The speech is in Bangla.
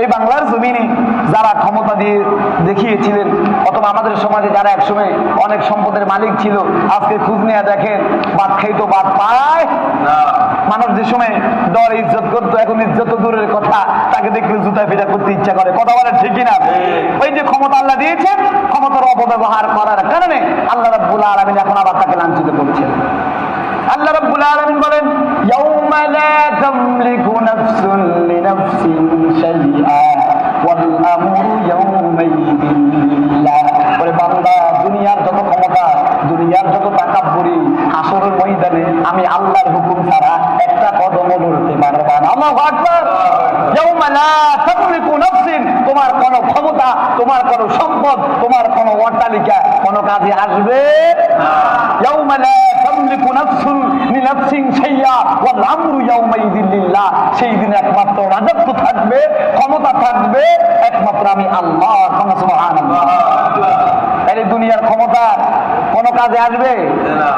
এই বাংলার জমিনে যারা ক্ষমতা দিয়ে দেখিয়েছিলেন, অথবা আমাদের সমাজে যারা একসময় অনেক সম্পদের মালিক ছিল, আজকে খোঁজ নিয়ে দেখেন ভাত খাইতো ভাত পায় না। মানুষ যে সময় ডর ইজ্জত করতো, এখন ইজ্জত দূরের কথা, তাকে দেখলে জুতা ফিটা করতে ইচ্ছা করে। কথা বলেন ঠিক কিনা? ওই যে ক্ষমতা আল্লাহ দিয়েছেন, ক্ষমতার অপব্যবহার করার কারণে আল্লাহ রাব্বুল আলামিন এখন আবার তাকে লাঞ্ছিত করেছেন। আল্লাহ রাব্বুল আলামিন বলেন, ইয়াউমা লা তামলিকু নাফসুন লিনাফসিন শাইআ ওয়াল আমরু ইয়াউমাইযিন লিল্লাহ। ওরে বান্দা, দুনিয়ার যত ক্ষমতা, দুনিয়ার যত তাকাব্বুরি, হাসরের ময়দানে আমি আল্লাহর হুকুম ছাড়া একটা কদমও নড়তে পারবা না। আল্লাহু আকবার। ইয়াউমা লা তামলিকু নাফসিন, তোমার কোনো ক্ষমতা, তোমার কোনো সম্পদ, তোমার কোনো অট্টালিকা কোনো কাজে আসবে না। ইয়াউমা লা তামলিকু নাফসুন লিনাফসিন শাইআ ওয়াল আমরু ইয়াউমাইযিন লিল্লাহ। সেই দিন একমাত্র রাজত্ব থাকবে, ক্ষমতা থাকবে একমাত্র আমি আল্লাহ। সুবহানাল্লাহ। এই দুনিয়ার ক্ষমতা কোনো কাজে আসবে না।